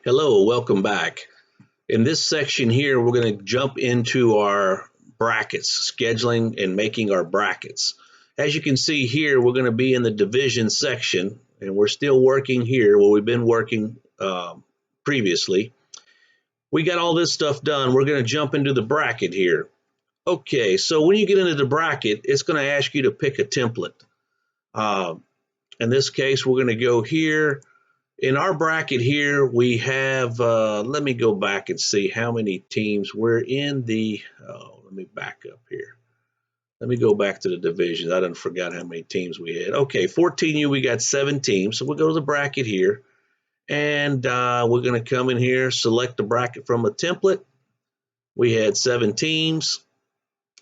Hello, welcome back. In this section here, we're going to jump into our brackets, scheduling and making our brackets. As you can see here, we're going to be in the division section, and we're still working here where we've been working previously. We got all this stuff done. We're going to jump into the bracket here. Okay, so when you get into the bracket, it's going to ask you to pick a template. Uh, in this case, we're going to go here. In our bracket here, we have, let me go back and see how many teams we're in let me back up here. Let me go back to the divisions. I done forgot how many teams we had. Okay, 14U, we got 7 teams. So we'll go to the bracket here, and we're going to come in here, select the bracket from a template. We had 7 teams,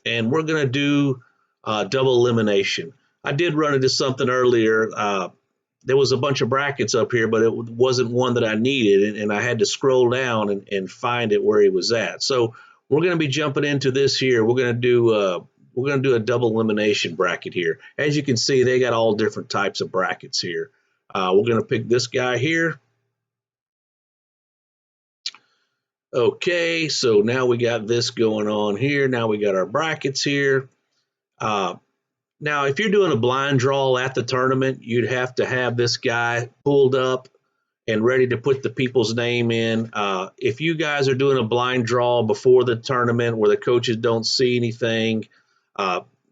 and we're going to do double elimination. I did run into something earlier. There was a bunch of brackets up here, but it wasn't one that I needed, and I had to scroll down and find it where he was at. So we're going to be jumping into this here. We're going to do a double elimination bracket here. As you can see, they got all different types of brackets here. We're going to pick this guy here. Okay, so now we got this going on here. Now we got our brackets here. Now, if you're doing a blind draw at the tournament, you'd have to have this guy pulled up and ready to put the people's name in. If you guys are doing a blind draw before the tournament where the coaches don't see anything,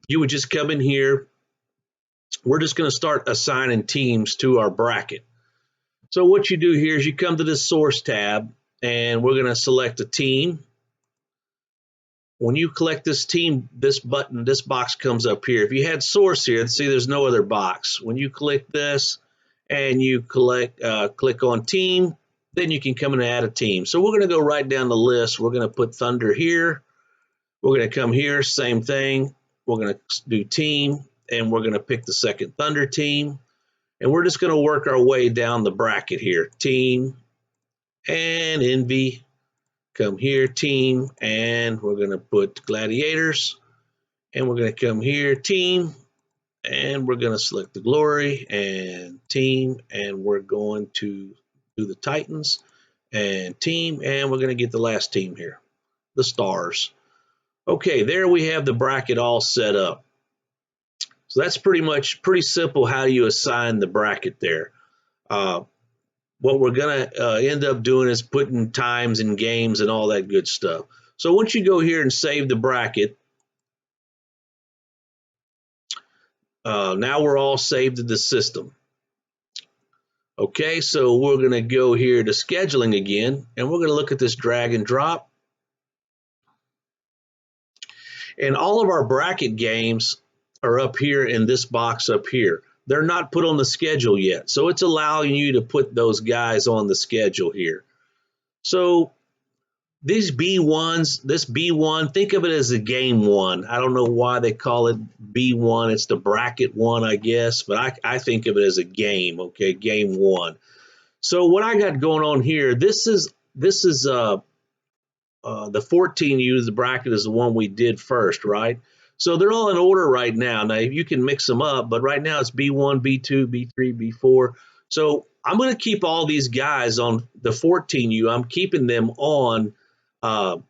you would just come in here. We're just going to start assigning teams to our bracket. So what you do here is you come to this source tab, and we're going to select a team. When you collect this team, this box comes up here. If you had source here, see there's no other box. When you click this and you click on team, then you can come in and add a team. So we're going to go right down the list. We're going to put Thunder here. We're going to come here, same thing. We're going to do team, and we're going to pick the second Thunder team. And we're just going to work our way down the bracket here. Team and Envy. Come here, team, and we're going to put Gladiators, and we're going to come here, team, and we're going to select the Glory and team, and we're going to do the Titans and team, and we're going to get the last team here, the Stars. Okay, there we have the bracket all set up. So that's pretty simple how you assign the bracket there. What we're going to end up doing is putting times and games and all that good stuff. So once you go here and save the bracket, now we're all saved to the system. Okay, so we're going to go here to scheduling again, and we're going to look at this drag and drop. And all of our bracket games are up here in this box up here. They're not put on the schedule yet, so it's allowing you to put those guys on the schedule here. So these B1s, this B1, think of it as a game 1. I don't know why they call it B1. It's the bracket 1, I guess, but I think of it as a game, okay, game 1. So what I got going on here, this is the 14U, the bracket is the one we did first, right? So they're all in order right now. Now, you can mix them up, but right now it's B1, B2, B3, B4. So I'm going to keep all these guys on the 14U. I'm keeping them on, I'm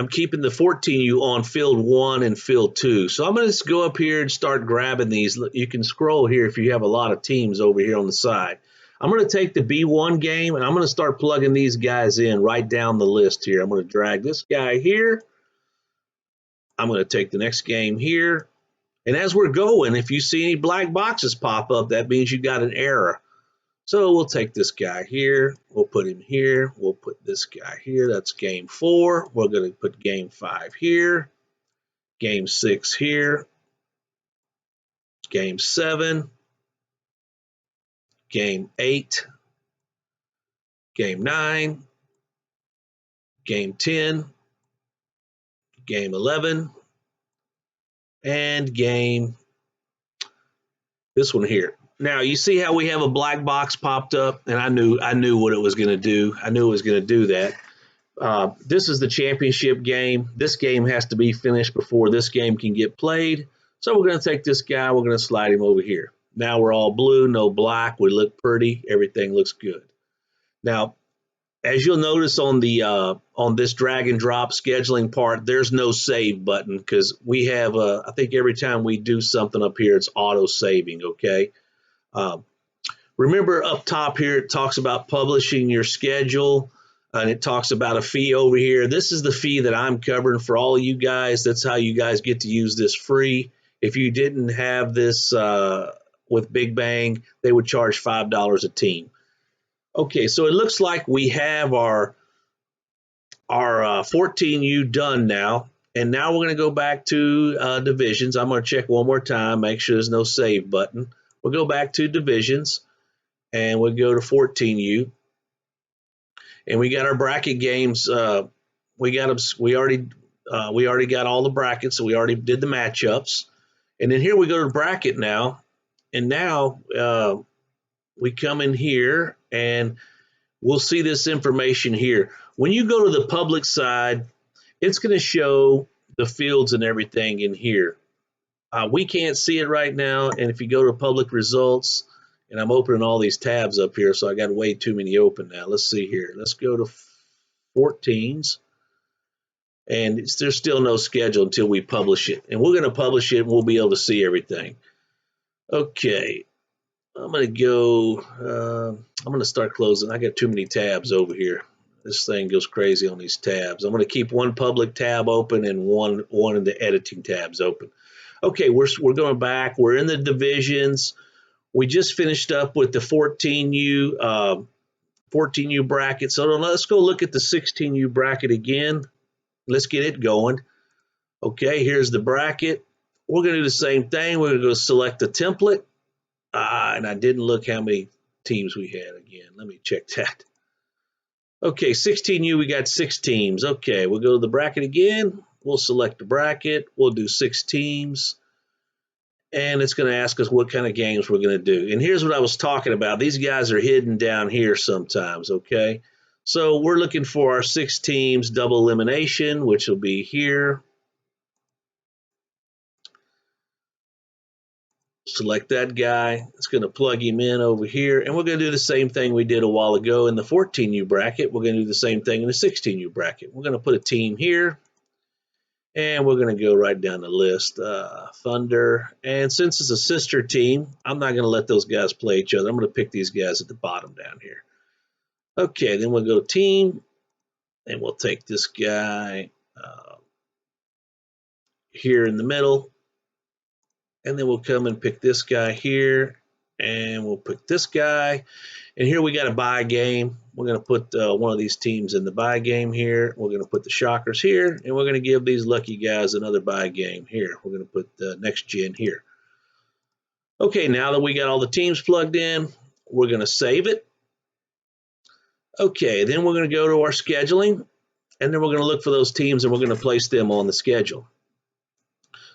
keeping the 14U on field 1 and field 2. So I'm going to just go up here and start grabbing these. You can scroll here if you have a lot of teams over here on the side. I'm going to take the B1 game, and I'm going to start plugging these guys in right down the list here. I'm going to drag this guy here. I'm going to take the next game here. And as we're going, if you see any black boxes pop up, that means you got an error. So we'll take this guy here. We'll put him here. We'll put this guy here. That's game 4. We're going to put game 5 here. Game 6 here. Game 7. Game 8. Game 9. Game 10. Game 11, and this one here. Now you see how we have a black box popped up, and I knew what it was going to do. I knew it was going to do that. This is the championship game. This game has to be finished before this game can get played. So we're going to take this guy. We're going to slide him over here. Now we're all blue, no black. We look pretty. Everything looks good. Now, as you'll notice on this drag and drop scheduling part, there's no save button because we have I think every time we do something up here, it's auto saving. Okay. Um, Remember up top here, it talks about publishing your schedule, and it talks about a fee over here. This is the fee that I'm covering for all of you guys. That's how you guys get to use this free. If you didn't have this with Big Bang, they would charge $5 a team. Okay, so it looks like we have our 14U done now. And now we're going to go back to divisions. I'm going to check one more time, make sure there's no save button. We'll go back to divisions and we'll go to 14U. And we got our bracket games. We already got all the brackets, so we already did the matchups. And then here we go to bracket now. And now we come in here and we'll see this information here. When you go to the public side, it's going to show the fields and everything in here. We can't see it right now, and if you go to public results, and I'm opening all these tabs up here, so I got way too many open now. Let's see here. Let's go to 14s, and there's still no schedule until we publish it. And we're going to publish it, and we'll be able to see everything. Okay, I'm going to go, I'm going to start closing. I got too many tabs over here. This thing goes crazy on these tabs. I'm going to keep one public tab open and one of the editing tabs open. Okay, we're going back. We're in the divisions. We just finished up with the 14U bracket. So let's go look at the 16U bracket again. Let's get it going. Okay, here's the bracket. We're going to do the same thing. We're going to go select the template. And I didn't look how many teams we had again. Let me check that. Okay, 16U, we got 6 teams. Okay, we'll go to the bracket again. We'll select the bracket. We'll do 6 teams. And it's going to ask us what kind of games we're going to do. And here's what I was talking about. These guys are hidden down here sometimes, okay? So we're looking for our 6 teams double elimination, which will be here. Select that guy. It's going to plug him in over here. And we're going to do the same thing we did a while ago in the 14U bracket. We're going to do the same thing in the 16U bracket. We're going to put a team here. And we're going to go right down the list. Thunder. And since it's a sister team, I'm not going to let those guys play each other. I'm going to pick these guys at the bottom down here. Okay, then we'll go team. And we'll take this guy here in the middle. And then we'll come and pick this guy here. And we'll pick this guy. And here we got a bye game. We're going to put one of these teams in the bye game here. We're going to put the Shockers here. And we're going to give these lucky guys another bye game here. We're going to put the Next Gen here. Okay, now that we got all the teams plugged in, we're going to save it. Okay, then we're going to go to our scheduling. And then we're going to look for those teams and we're going to place them on the schedule.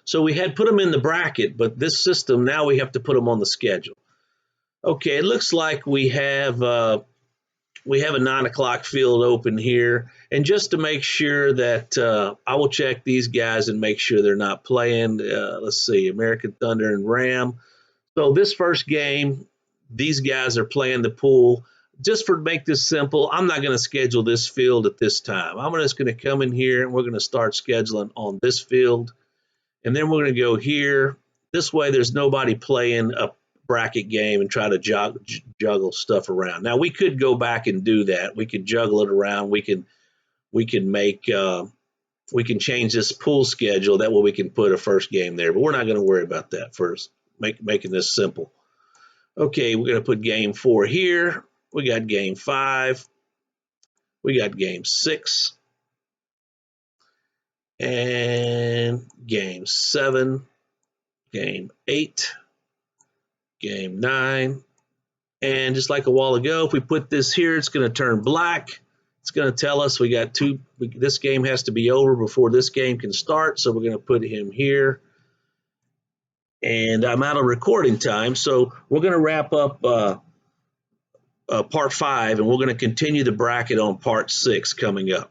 So we had put them in the bracket, but this system, now we have to put them on the schedule. Okay, it looks like we have a 9 o'clock field open here. And just to make sure that I will check these guys and make sure they're not playing. Let's see, American Thunder and Ram. So this first game, these guys are playing the pool. Just for make this simple, I'm not going to schedule this field at this time. I'm just going to come in here and we're going to start scheduling on this field. And then we're going to go here. This way there's nobody playing a bracket game and try to juggle stuff around. Now we could go back and do that. We could juggle it around. We can change this pool schedule. That way we can put a first game there. But we're not going to worry about that first. Making this simple. Okay, we're going to put game 4 here. We got game 5. We got game 6. And game 7, game 8, game 9. And just like a while ago, if we put this here, it's going to turn black. It's going to tell us we got this game has to be over before this game can start. So we're going to put him here. And I'm out of recording time. So we're going to wrap up part 5, and we're going to continue the bracket on part 6 coming up.